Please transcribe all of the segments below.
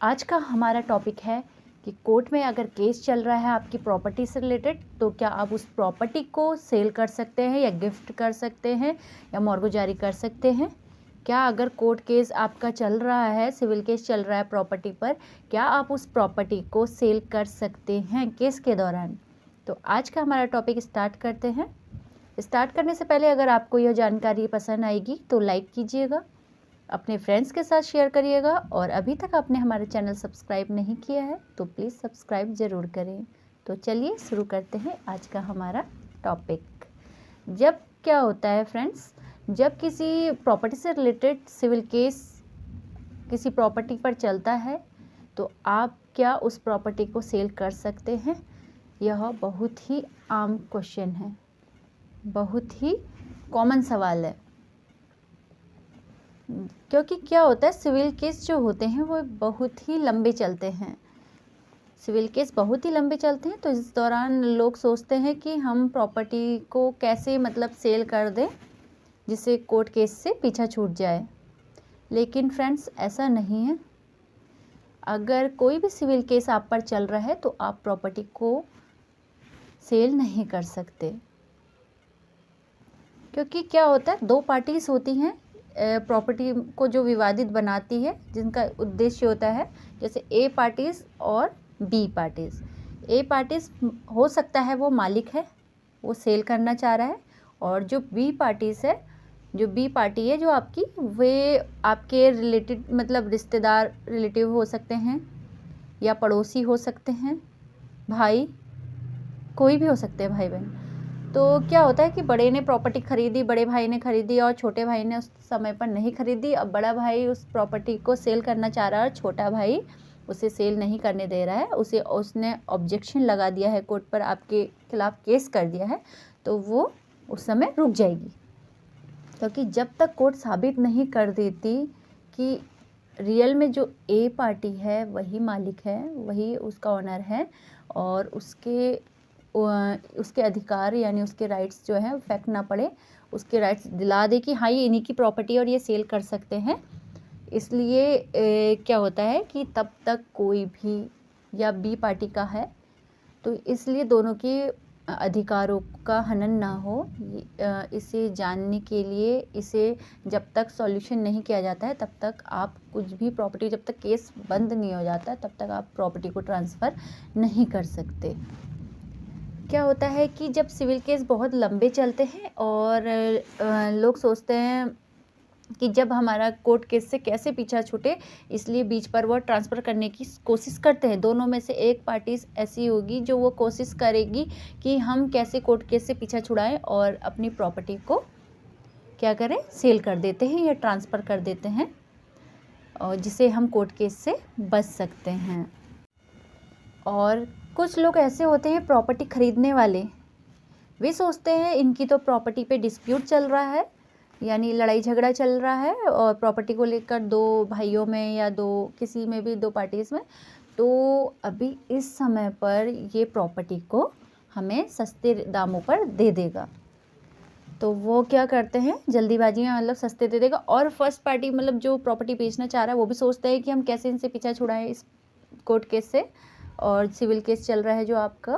आज का हमारा टॉपिक है कि कोर्ट में अगर केस चल रहा है आपकी प्रॉपर्टी से रिलेटेड, तो क्या आप उस प्रॉपर्टी को सेल कर सकते हैं या गिफ्ट कर सकते हैं या मॉर्गेज जारी कर सकते हैं। क्या अगर कोर्ट केस आपका चल रहा है, सिविल केस चल रहा है प्रॉपर्टी पर, क्या आप उस प्रॉपर्टी को सेल कर सकते हैं केस के दौरान। तो आज का हमारा टॉपिक स्टार्ट करते हैं। स्टार्ट करने से पहले अगर आपको यह जानकारी पसंद आएगी तो लाइक कीजिएगा, अपने फ्रेंड्स के साथ शेयर करिएगा, और अभी तक आपने हमारे चैनल सब्सक्राइब नहीं किया है तो प्लीज़ सब्सक्राइब ज़रूर करें। तो चलिए शुरू करते हैं आज का हमारा टॉपिक। जब क्या होता है फ्रेंड्स, जब किसी प्रॉपर्टी से रिलेटेड सिविल केस किसी प्रॉपर्टी पर चलता है तो आप क्या उस प्रॉपर्टी को सेल कर सकते हैं। यह बहुत ही आम क्वेश्चन है, बहुत ही कॉमन सवाल है, क्योंकि क्या होता है सिविल केस जो होते हैं वो बहुत ही लंबे चलते हैं। सिविल केस बहुत ही लंबे चलते हैं, तो इस दौरान लोग सोचते हैं कि हम प्रॉपर्टी को कैसे सेल कर दें जिससे कोर्ट केस से पीछा छूट जाए। लेकिन फ्रेंड्स ऐसा नहीं है। अगर कोई भी सिविल केस आप पर चल रहा है तो आप प्रॉपर्टी को सेल नहीं कर सकते, क्योंकि क्या होता है दो पार्टीज होती हैं प्रॉपर्टी को जो विवादित बनाती है, जिनका उद्देश्य होता है जैसे ए पार्टीज़ और बी पार्टीज़। ए पार्टीज़ हो सकता है वो मालिक है, वो सेल करना चाह रहा है, और जो बी पार्टीज़ है, जो बी पार्टी है जो आपकी, वे आपके रिलेटेड रिश्तेदार रिलेटिव हो सकते हैं या पड़ोसी हो सकते हैं, भाई, कोई भी हो सकते हैं, भाई बहन। तो क्या होता है कि बड़े ने प्रॉपर्टी खरीदी, बड़े भाई ने खरीदी और छोटे भाई ने उस समय पर नहीं खरीदी। अब बड़ा भाई उस प्रॉपर्टी को सेल करना चाह रहा है और छोटा भाई उसे सेल नहीं करने दे रहा है, उसने ऑब्जेक्शन लगा दिया है, कोर्ट पर आपके खिलाफ केस कर दिया है, तो वो उस समय रुक जाएगी। क्योंकि जब तक कोर्ट साबित नहीं कर देती कि रियल में जो ए पार्टी है वही मालिक है, वही उसका ओनर है, और उसके अधिकार यानी उसके राइट्स जो है इफेक्ट ना पड़े, उसके राइट्स दिला दे कि हाँ ये इन्हीं की प्रॉपर्टी और ये सेल कर सकते हैं। इसलिए क्या होता है कि तब तक कोई भी, या बी पार्टी का है तो इसलिए दोनों के अधिकारों का हनन ना हो, इसे जानने के लिए, इसे जब तक सॉल्यूशन नहीं किया जाता है तब तक आप कुछ भी प्रॉपर्टी, जब तक केस बंद नहीं हो जाता तब तक आप प्रॉपर्टी को ट्रांसफ़र नहीं कर सकते। क्या होता है कि जब सिविल केस बहुत लंबे चलते हैं और लोग सोचते हैं कि जब हमारा कोर्ट केस से कैसे पीछा छूटे, इसलिए बीच पर वो ट्रांसफ़र करने की कोशिश करते हैं। दोनों में से एक पार्टी ऐसी होगी जो वो कोशिश करेगी कि हम कैसे कोर्ट केस से पीछा छुड़ाएं और अपनी प्रॉपर्टी को क्या करें, सेल कर देते हैं या ट्रांसफ़र कर देते हैं, और जिसे हम कोर्ट केस से बच सकते हैं। और कुछ लोग ऐसे होते हैं प्रॉपर्टी खरीदने वाले, वे सोचते हैं इनकी तो प्रॉपर्टी पे डिस्प्यूट चल रहा है, यानी लड़ाई झगड़ा चल रहा है और प्रॉपर्टी को लेकर दो भाइयों में या किसी में भी, दो पार्टीज़ में, तो अभी इस समय पर ये प्रॉपर्टी को हमें सस्ते दामों पर दे देगा। तो वो क्या करते हैं जल्दीबाजी में सस्ते दे देगा, और फर्स्ट पार्टी जो प्रॉपर्टी बेचना चाह रहा है वो भी सोचता है कि हम कैसे इनसे पीछा छुड़ाएं इस कोर्ट केस से, और सिविल केस चल रहा है जो आपका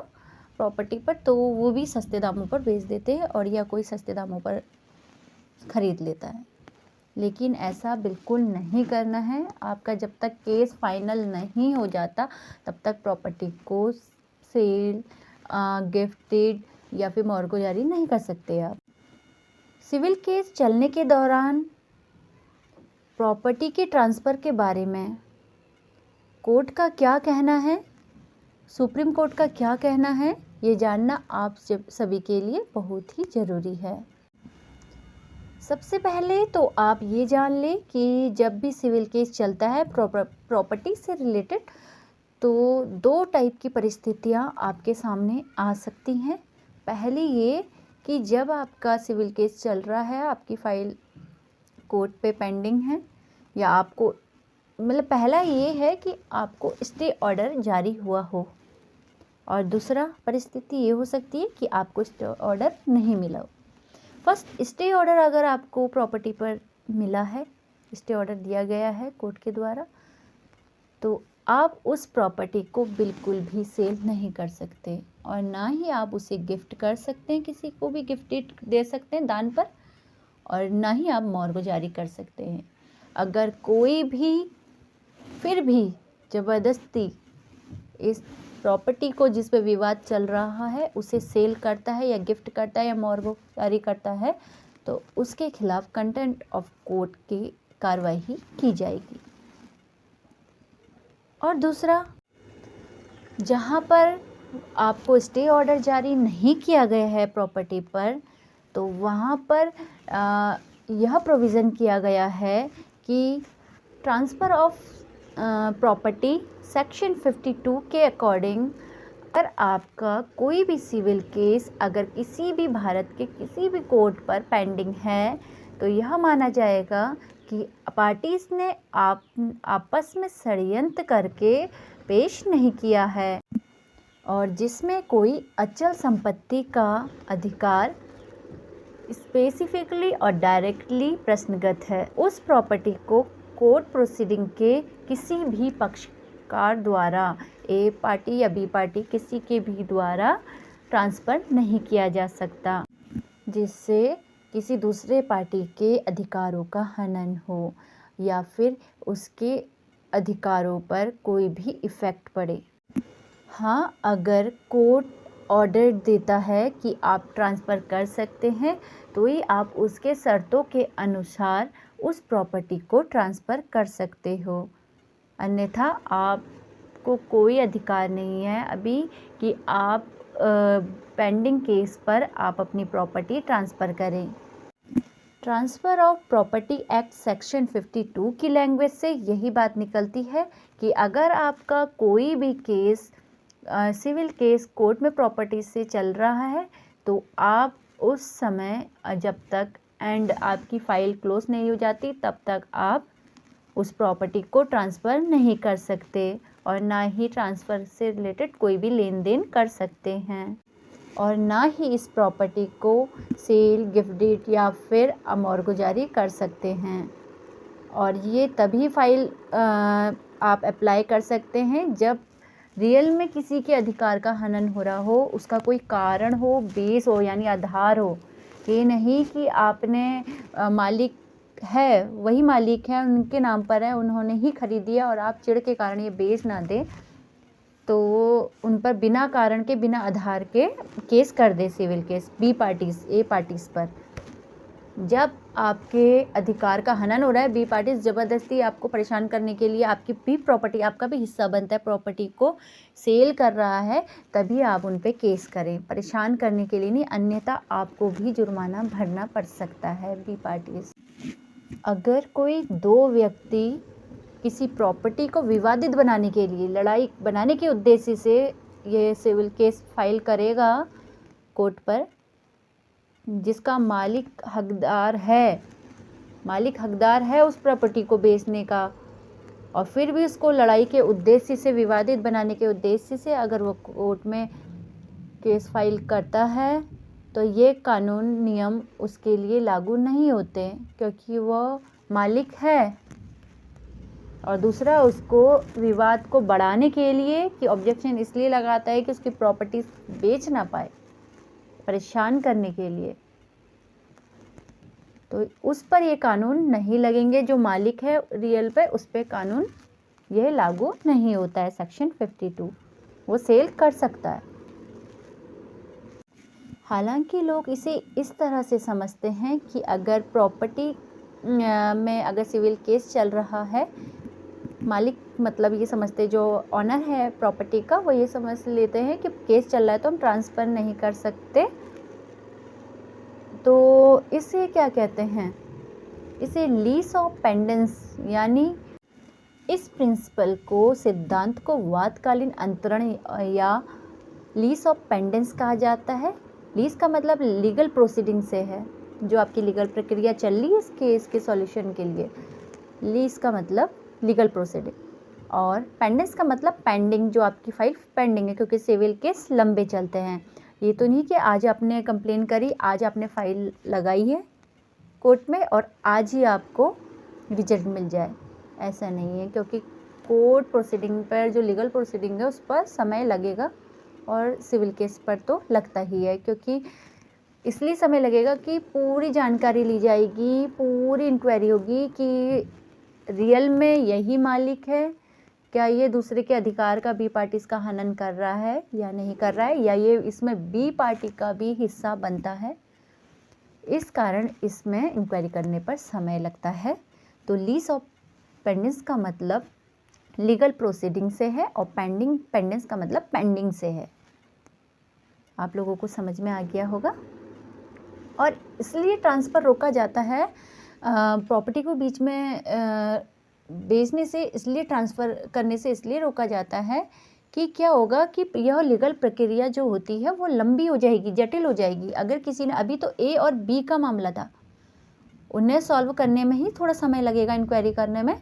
प्रॉपर्टी पर, तो वो भी सस्ते दामों पर बेच देते हैं और या कोई सस्ते दामों पर ख़रीद लेता है। लेकिन ऐसा बिल्कुल नहीं करना है। आपका जब तक केस फाइनल नहीं हो जाता तब तक प्रॉपर्टी को सेल, गिफ्टेड या फिर मॉर्गेज जारी नहीं कर सकते आप। सिविल केस चलने के दौरान प्रॉपर्टी के ट्रांसफ़र के बारे में कोर्ट का क्या कहना है, सुप्रीम कोर्ट का क्या कहना है, ये जानना आप सभी के लिए बहुत ही ज़रूरी है। सबसे पहले तो आप ये जान लें कि जब भी सिविल केस चलता है प्रॉपर्टी से रिलेटेड, तो दो टाइप की परिस्थितियाँ आपके सामने आ सकती हैं। पहली ये कि जब आपका सिविल केस चल रहा है, आपकी फ़ाइल कोर्ट पे पेंडिंग है, या आपको पहला ये है कि आपको स्टे ऑर्डर जारी हुआ हो, और दूसरा परिस्थिति ये हो सकती है कि आपको स्टे ऑर्डर नहीं मिला हो। फर्स्ट, स्टे ऑर्डर अगर आपको प्रॉपर्टी पर मिला है, स्टे ऑर्डर दिया गया है कोर्ट के द्वारा, तो आप उस प्रॉपर्टी को बिल्कुल भी सेल नहीं कर सकते और ना ही आप उसे गिफ्ट कर सकते हैं, किसी को भी गिफ्ट दे सकते हैं दान पर, और ना ही आप मॉर्गो जारी कर सकते हैं। अगर कोई भी फिर भी ज़बरदस्ती इस प्रॉपर्टी को जिस पे विवाद चल रहा है उसे सेल करता है या गिफ्ट करता है या मॉर्गो जारी करता है, तो उसके खिलाफ कंटेम्प्ट ऑफ कोर्ट की कार्रवाई की जाएगी। और दूसरा, जहाँ पर आपको स्टे ऑर्डर जारी नहीं किया गया है प्रॉपर्टी पर, तो वहाँ पर यह प्रोविज़न किया गया है कि ट्रांसफ़र ऑफ प्रॉपर्टी सेक्शन 52 के अकॉर्डिंग अगर आपका कोई भी सिविल केस अगर किसी भी भारत के किसी भी कोर्ट पर पेंडिंग है, तो यह माना जाएगा कि पार्टीज ने आपस में षड्यंत्र करके पेश नहीं किया है और जिसमें कोई अचल संपत्ति का अधिकार स्पेसिफिकली और डायरेक्टली प्रश्नगत है, उस प्रॉपर्टी को कोर्ट प्रोसीडिंग के किसी भी पक्षकार द्वारा, ए पार्टी या बी पार्टी, किसी के भी द्वारा ट्रांसफ़र नहीं किया जा सकता, जिससे किसी दूसरे पार्टी के अधिकारों का हनन हो या फिर उसके अधिकारों पर कोई भी इफ़ेक्ट पड़े। हाँ, अगर कोर्ट ऑर्डर देता है कि आप ट्रांसफ़र कर सकते हैं, तो ही आप उसके शर्तों के अनुसार उस प्रॉपर्टी को ट्रांसफ़र कर सकते हो, अन्यथा आपको कोई अधिकार नहीं है अभी कि आप पेंडिंग केस पर आप अपनी प्रॉपर्टी ट्रांसफ़र करें। Transfer of property act section 52 की लैंग्वेज से यही बात निकलती है कि अगर आपका कोई भी केस सिविल केस कोर्ट में प्रॉपर्टी से चल रहा है, तो आप उस समय जब तक आपकी फ़ाइल क्लोज नहीं हो जाती तब तक आप उस प्रॉपर्टी को ट्रांसफ़र नहीं कर सकते और ना ही ट्रांसफ़र से रिलेटेड कोई भी लेन देन कर सकते हैं और ना ही इस प्रॉपर्टी को सेल, गिफ्ट डीड या फिर अमॉर्गो जारी कर सकते हैं। और ये तभी फाइल आप अप्लाई कर सकते हैं जब रियल में किसी के अधिकार का हनन हो रहा हो, उसका कोई कारण हो, बेस हो यानी आधार हो, ये नहीं कि आपने मालिक है, वही मालिक है, उनके नाम पर है, उन्होंने ही खरीदिया और आप चिढ़ के कारण ये बेच ना दें, तो उन पर बिना कारण के, बिना आधार के केस कर दे सिविल केस बी पार्टीज ए पार्टीज पर। जब आपके अधिकार का हनन हो रहा है, बी पार्टीज ज़बरदस्ती आपको परेशान करने के लिए आपकी भी प्रॉपर्टी, आपका भी हिस्सा बनता है प्रॉपर्टी को सेल कर रहा है, तभी आप उन पे केस करें, परेशान करने के लिए नहीं, अन्यथा आपको भी जुर्माना भरना पड़ सकता है बी पार्टीज। अगर कोई दो व्यक्ति किसी प्रॉपर्टी को विवादित बनाने के लिए, लड़ाई बनाने के उद्देश्य से ये सिविल केस फाइल करेगा कोर्ट पर, जिसका मालिक हकदार है उस प्रॉपर्टी को बेचने का, और फिर भी उसको लड़ाई के उद्देश्य से, विवादित बनाने के उद्देश्य से अगर वो कोर्ट में केस फाइल करता है, तो ये कानून नियम उसके लिए लागू नहीं होते क्योंकि वो मालिक है। और दूसरा, उसको विवाद को बढ़ाने के लिए कि ऑब्जेक्शन इसलिए लगाता है कि उसकी प्रॉपर्टी बेच ना पाए, परेशान करने के लिए, तो उस पर ये कानून नहीं लगेंगे। जो मालिक है रियल पे, उस पे कानून यह लागू नहीं होता है। सेक्शन 52 वो सेल कर सकता है। हालांकि लोग इसे इस तरह से समझते हैं कि अगर प्रॉपर्टी में अगर सिविल केस चल रहा है, मालिक मतलब ये समझते, जो ऑनर है प्रॉपर्टी का, वो ये समझ लेते हैं कि केस चल रहा है तो हम ट्रांसफ़र नहीं कर सकते। तो इसे क्या कहते हैं, इसे लीज ऑफ पेंडेंस, यानी इस प्रिंसिपल को, सिद्धांत को वादकालीन अंतरण या लीज ऑफ पेंडेंस कहा जाता है। लीज का मतलब लीगल प्रोसीडिंग से है, जो आपकी लीगल प्रक्रिया चल रही है इस केस के सॉल्यूशन के लिए, लीज का मतलब लीगल प्रोसीडिंग, और पेंडेंस का मतलब पेंडिंग, जो आपकी फाइल पेंडिंग है, क्योंकि सिविल केस लंबे चलते हैं। ये तो नहीं कि आज आपने कंप्लेन करी, आज आपने फाइल लगाई है कोर्ट में और आज ही आपको रिजल्ट मिल जाए, ऐसा नहीं है, क्योंकि कोर्ट प्रोसीडिंग पर, जो लीगल प्रोसीडिंग है उस पर समय लगेगा, और सिविल केस पर तो लगता ही है, क्योंकि इसलिए समय लगेगा कि पूरी जानकारी ली जाएगी, पूरी इंक्वायरी होगी कि रियल में यही मालिक है, क्या ये दूसरे के अधिकार का बी पार्टी इसका हनन कर रहा है या नहीं कर रहा है, या ये इसमें बी पार्टी का भी हिस्सा बनता है। इस कारण इसमें इंक्वायरी करने पर समय लगता है। तो लीज ऑफ पेंडेंस का मतलब लीगल प्रोसीडिंग से है, और पेंडेंस का मतलब पेंडिंग से है। आप लोगों को समझ में आ गया होगा। और इसलिए ट्रांसफ़र रोका जाता है, प्रॉपर्टी को बीच में बेचने से, इसलिए ट्रांसफ़र करने से इसलिए रोका जाता है कि क्या होगा कि यह लीगल प्रक्रिया जो होती है वो लंबी हो जाएगी, जटिल हो जाएगी। अगर किसी ने, अभी तो ए और बी का मामला था, उन्हें सॉल्व करने में ही थोड़ा समय लगेगा, इंक्वायरी करने में।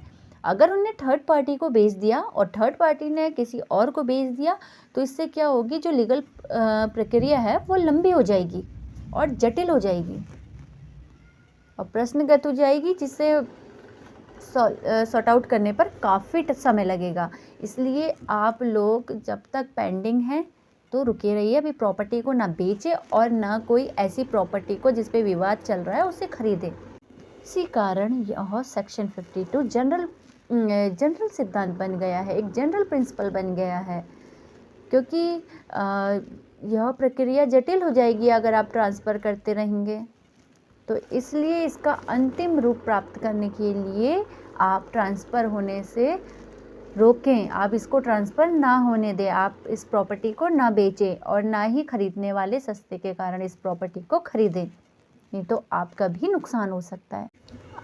अगर उन्हें थर्ड पार्टी को बेच दिया और थर्ड पार्टी ने किसी और को बेच दिया, तो इससे क्या होगी, जो लीगल प्रक्रिया है वो लंबी हो जाएगी और जटिल हो जाएगी और प्रश्नगत हो जाएगी, जिससे सॉर्ट आउट करने पर काफ़ी समय लगेगा। इसलिए आप लोग जब तक पेंडिंग है तो रुके रहिए, अभी प्रॉपर्टी को ना बेचें और ना कोई ऐसी प्रॉपर्टी को जिस पे विवाद चल रहा है उसे खरीदें। इसी कारण यह सेक्शन 52 जनरल सिद्धांत बन गया है, एक जनरल प्रिंसिपल बन गया है, क्योंकि यह प्रक्रिया जटिल हो जाएगी अगर आप ट्रांसफ़र करते रहेंगे। तो इसलिए इसका अंतिम रूप प्राप्त करने के लिए आप ट्रांसफ़र होने से रोकें, आप इसको ट्रांसफ़र ना होने दें, आप इस प्रॉपर्टी को ना बेचें और ना ही खरीदने वाले सस्ते के कारण इस प्रॉपर्टी को खरीदें, नहीं तो आपका भी नुकसान हो सकता है।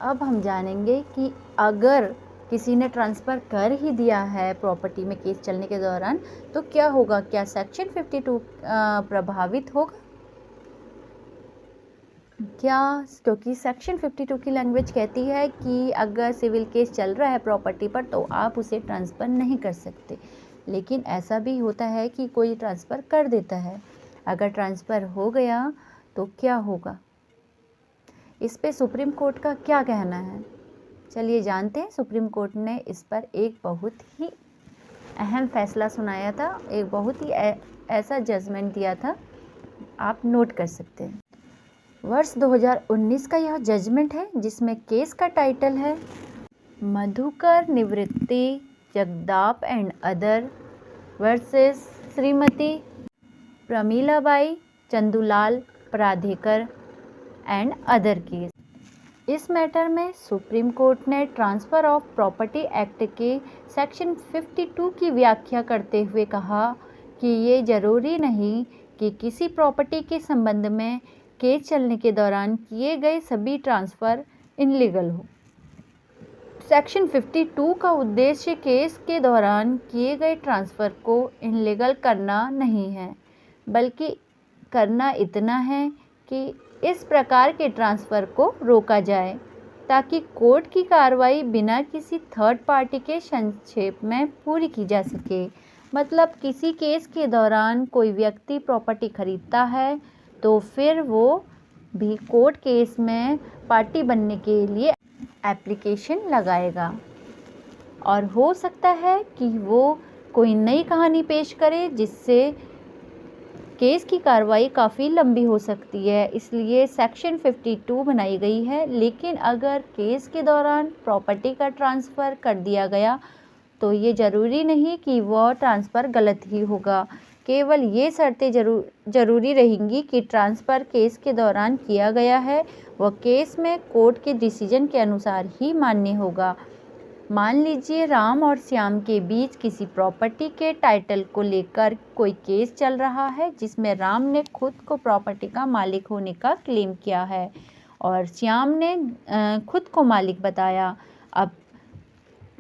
अब हम जानेंगे कि अगर किसी ने ट्रांसफ़र कर ही दिया है प्रॉपर्टी में केस चलने के दौरान, तो क्या होगा, क्या सेक्शन 52 प्रभावित होगा? क्या, क्योंकि सेक्शन 52 की लैंग्वेज कहती है कि अगर सिविल केस चल रहा है प्रॉपर्टी पर तो आप उसे ट्रांसफ़र नहीं कर सकते। लेकिन ऐसा भी होता है कि कोई ट्रांसफ़र कर देता है। अगर ट्रांसफ़र हो गया तो क्या होगा, इस पे सुप्रीम कोर्ट का क्या कहना है, चलिए जानते हैं। सुप्रीम कोर्ट ने इस पर एक बहुत ही अहम फैसला सुनाया था, एक बहुत ही ऐसा जजमेंट दिया था, आप नोट कर सकते हैं। वर्ष 2019 का यह जजमेंट है, जिसमें केस का टाइटल है Madhukar Nivrutti Jagdap and other versus Shrimati Pramilabai Chandulal Pradhikar and other case. इस मैटर में सुप्रीम कोर्ट ने ट्रांसफ़र ऑफ प्रॉपर्टी एक्ट के सेक्शन 52 की व्याख्या करते हुए कहा कि ये ज़रूरी नहीं कि किसी प्रॉपर्टी के संबंध में केस चलने के दौरान किए गए सभी ट्रांसफ़र इनलीगल हो। सेक्शन 52 का उद्देश्य केस के दौरान किए गए ट्रांसफ़र को इनलीगल करना नहीं है, बल्कि करना इतना है कि इस प्रकार के ट्रांसफ़र को रोका जाए, ताकि कोर्ट की कार्रवाई बिना किसी थर्ड पार्टी के हस्तक्षेप में पूरी की जा सके। मतलब किसी केस के दौरान कोई व्यक्ति प्रॉपर्टी खरीदता है तो फिर वो भी कोर्ट केस में पार्टी बनने के लिए एप्लीकेशन लगाएगा, और हो सकता है कि वो कोई नई कहानी पेश करे जिससे केस की कार्रवाई काफ़ी लंबी हो सकती है। इसलिए सेक्शन 52 बनाई गई है। लेकिन अगर केस के दौरान प्रॉपर्टी का ट्रांसफ़र कर दिया गया तो ये ज़रूरी नहीं कि वह ट्रांसफ़र गलत ही होगा। केवल ये शर्तें ज़रूरी रहेंगी कि ट्रांसफ़र केस के दौरान किया गया है वह केस में कोर्ट के डिसीजन के अनुसार ही मान्य होगा। मान लीजिए राम और श्याम के बीच किसी प्रॉपर्टी के टाइटल को लेकर कोई केस चल रहा है, जिसमें राम ने खुद को प्रॉपर्टी का मालिक होने का क्लेम किया है और श्याम ने खुद को मालिक बताया। अब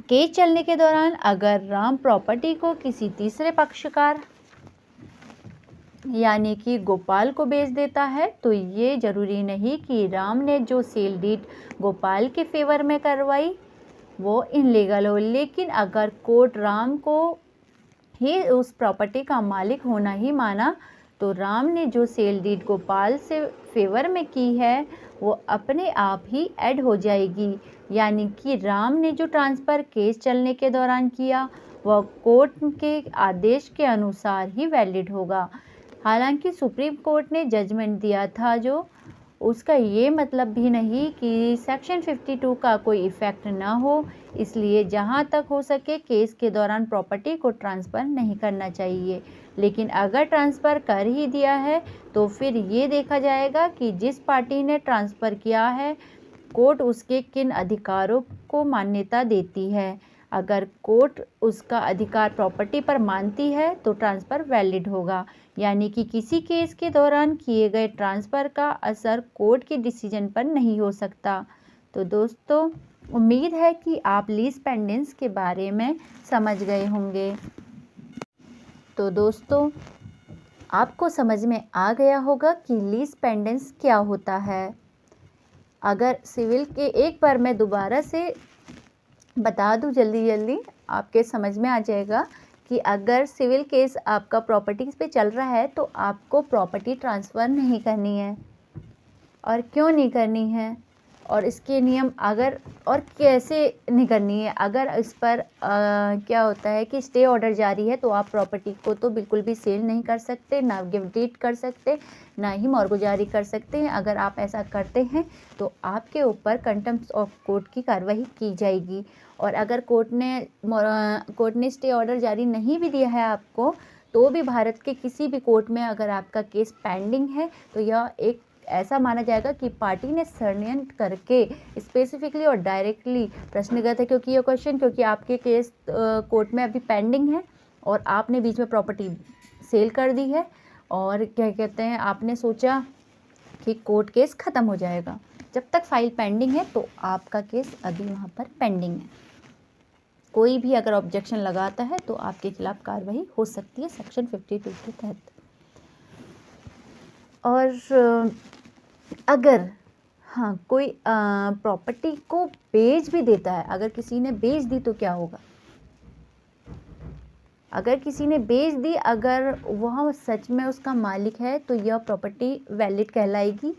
केस चलने के दौरान अगर राम प्रॉपर्टी को किसी तीसरे पक्षकार यानी कि गोपाल को बेच देता है, तो ये ज़रूरी नहीं कि राम ने जो सेल डीड गोपाल के फेवर में करवाई वो इनलीगल हो। लेकिन अगर कोर्ट राम को ही उस प्रॉपर्टी का मालिक होना ही माना, तो राम ने जो सेल डीड गोपाल से फेवर में की है वो अपने आप ही ऐड हो जाएगी। यानी कि राम ने जो ट्रांसफ़र केस चलने के दौरान किया वह कोर्ट के आदेश के अनुसार ही वैलिड होगा। हालांकि सुप्रीम कोर्ट ने जजमेंट दिया था जो उसका ये मतलब भी नहीं कि सेक्शन 52 का कोई इफ़ेक्ट ना हो, इसलिए जहां तक हो सके केस के दौरान प्रॉपर्टी को ट्रांसफ़र नहीं करना चाहिए। लेकिन अगर ट्रांसफ़र कर ही दिया है तो फिर ये देखा जाएगा कि जिस पार्टी ने ट्रांसफ़र किया है कोर्ट उसके किन अधिकारों को मान्यता देती है। अगर कोर्ट उसका अधिकार प्रॉपर्टी पर मानती है तो ट्रांसफ़र वैलिड होगा। यानी कि किसी केस के दौरान किए गए ट्रांसफ़र का असर कोर्ट के डिसीजन पर नहीं हो सकता। तो दोस्तों, उम्मीद है कि आप लीज पेंडेंस के बारे में समझ गए होंगे। तो दोस्तों, आपको समझ में आ गया होगा कि लीज पेंडेंस क्या होता है। अगर सिविल के एक बार मैं दोबारा से बता दूं जल्दी आपके समझ में आ जाएगा कि अगर सिविल केस आपका प्रॉपर्टीज़ पे चल रहा है तो आपको प्रॉपर्टी ट्रांसफ़र नहीं करनी है। और क्यों नहीं करनी है और इसके नियम अगर और कैसे नहीं करनी है। अगर इस पर क्या होता है कि स्टे ऑर्डर जारी है तो आप प्रॉपर्टी को तो बिल्कुल भी सेल नहीं कर सकते, ना गिफ्ट डीड कर सकते, ना ही मॉर्गेज जारी कर सकते हैं। अगर आप ऐसा करते हैं तो आपके ऊपर कंटेम्प्ट ऑफ कोर्ट की कार्रवाई की जाएगी। और अगर कोर्ट ने स्टे ऑर्डर जारी नहीं भी दिया है आपको, तो भी भारत के किसी भी कोर्ट में अगर आपका केस पेंडिंग है तो यह एक ऐसा माना जाएगा कि पार्टी ने षड्यंत्र करके स्पेसिफिकली और डायरेक्टली प्रश्नगत है, क्योंकि आपके केस कोर्ट में अभी पेंडिंग है और आपने बीच में प्रॉपर्टी सेल कर दी है और क्या कहते हैं आपने सोचा कि कोर्ट केस ख़त्म हो जाएगा। जब तक फाइल पेंडिंग है तो आपका केस अभी वहाँ पर पेंडिंग है। कोई भी अगर ऑब्जेक्शन लगाता है तो आपके खिलाफ कार्रवाई हो सकती है सेक्शन 52 के तहत। और अगर कोई प्रॉपर्टी को बेच भी देता है, अगर किसी ने बेच दी तो क्या होगा। अगर किसी ने बेच दी, अगर वह सच में उसका मालिक है तो यह प्रॉपर्टी वैलिड कहलाएगी,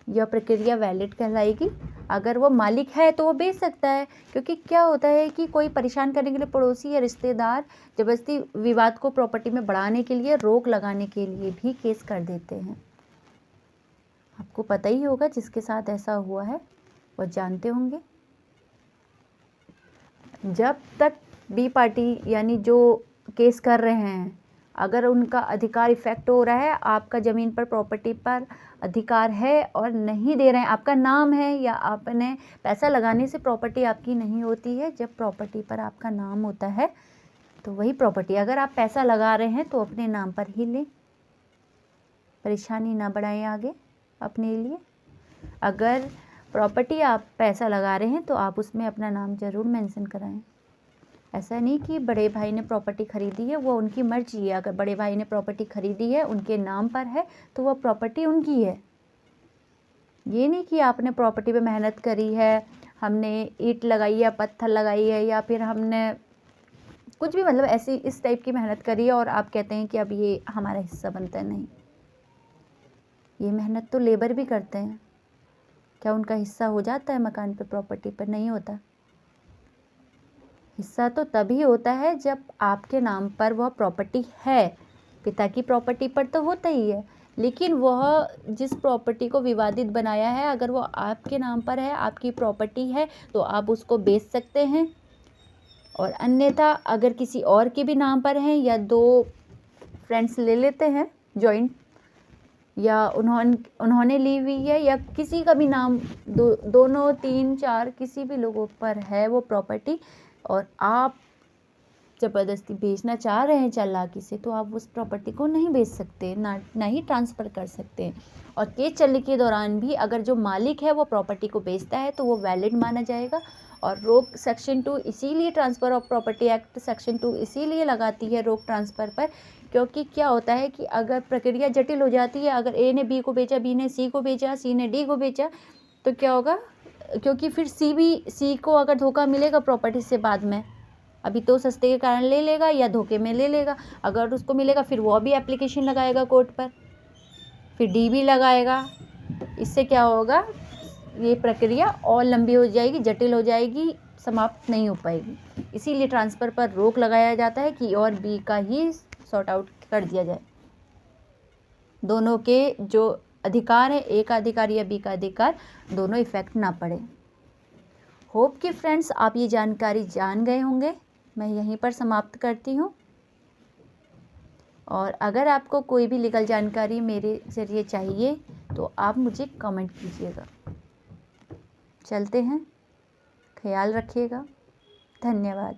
यह प्रक्रिया वैलिड कहलाएगी। अगर वो मालिक है तो वो बेच सकता है, क्योंकि क्या होता है कि कोई परेशान करने के लिए पड़ोसी या रिश्तेदार ज़बरदस्ती विवाद को प्रॉपर्टी में बढ़ाने के लिए, रोक लगाने के लिए भी केस कर देते हैं। आपको पता ही होगा, जिसके साथ ऐसा हुआ है वो जानते होंगे। जब तक बी पार्टी यानी जो केस कर रहे हैं, अगर उनका अधिकार इफेक्ट हो रहा है, आपका ज़मीन पर प्रॉपर्टी पर अधिकार है और नहीं दे रहे हैं, आपका नाम है या आपने पैसा लगाने से प्रॉपर्टी आपकी नहीं होती है। जब प्रॉपर्टी पर आपका नाम होता है तो वही प्रॉपर्टी, अगर आप पैसा लगा रहे हैं तो अपने नाम पर ही लें, परेशानी ना बढ़ाएं आगे अपने लिए। अगर प्रॉपर्टी आप पैसा लगा रहे हैं तो आप उसमें अपना नाम ज़रूर मेंशन कराएं। ऐसा नहीं कि बड़े भाई ने प्रॉपर्टी ख़रीदी है, वो उनकी मर्जी है। अगर बड़े भाई ने प्रॉपर्टी ख़रीदी है, उनके नाम पर है, तो वह प्रॉपर्टी उनकी है। ये नहीं कि आपने प्रॉपर्टी पे मेहनत करी है, हमने ईंट लगाई है, पत्थर लगाई है, या फिर हमने कुछ भी मतलब ऐसी इस टाइप की मेहनत करी है और आप कहते हैं कि अब ये हमारा हिस्सा बनता है। नहीं, ये मेहनत तो लेबर भी करते हैं। क्या उनका हिस्सा हो जाता है मकान पे, प्रॉपर्टी पर? नहीं होता। हिस्सा तो तभी होता है जब आपके नाम पर वह प्रॉपर्टी है। पिता की प्रॉपर्टी पर तो होता ही है, लेकिन वह जिस प्रॉपर्टी को विवादित बनाया है, अगर वो आपके नाम पर है, आपकी प्रॉपर्टी है, तो आप उसको बेच सकते हैं। और अन्यथा अगर किसी और के भी नाम पर है, या दो फ्रेंड्स ले लेते हैं जॉइंट, या उन्होंने ली हुई है, या किसी का भी नाम, दोनों 3 4 किसी भी लोगों पर है वो प्रॉपर्टी, और आप ज़बरदस्ती बेचना चाह रहे हैं चालाकी से, तो आप उस प्रॉपर्टी को नहीं बेच सकते, ना ही ट्रांसफ़र कर सकते हैं। और केस चलने के दौरान भी अगर जो मालिक है वो प्रॉपर्टी को बेचता है तो वो वैलिड माना जाएगा। और रोक सेक्शन 2 इसीलिए, transfer of property act section 2 इसीलिए लगाती है रोक ट्रांसफ़र पर, क्योंकि क्या होता है कि अगर प्रक्रिया जटिल हो जाती है, अगर ए ने बी को बेचा, बी ने सी को बेचा, सी ने डी को बेचा, तो क्या होगा, क्योंकि फिर सी को अगर धोखा मिलेगा प्रॉपर्टी से बाद में, अभी तो सस्ते के कारण ले लेगा या धोखे में ले लेगा, अगर उसको मिलेगा फिर वो भी एप्लीकेशन लगाएगा कोर्ट पर, फिर डी भी लगाएगा। इससे क्या होगा, ये प्रक्रिया और लंबी हो जाएगी, जटिल हो जाएगी, समाप्त नहीं हो पाएगी। इसीलिए ट्रांसफ़र पर रोक लगाया जाता है कि और बी का ही सॉर्ट आउट कर दिया जाए। दोनों के जो अधिकार है, ए का अधिकार या बी का अधिकार, दोनों इफेक्ट ना पड़े। होप कि फ्रेंड्स आप ये जानकारी जान गए होंगे। मैं यहीं पर समाप्त करती हूँ। और अगर आपको कोई भी लीगल जानकारी मेरे ज़रिए चाहिए तो आप मुझे कमेंट कीजिएगा। चलते हैं, ख्याल रखिएगा। धन्यवाद।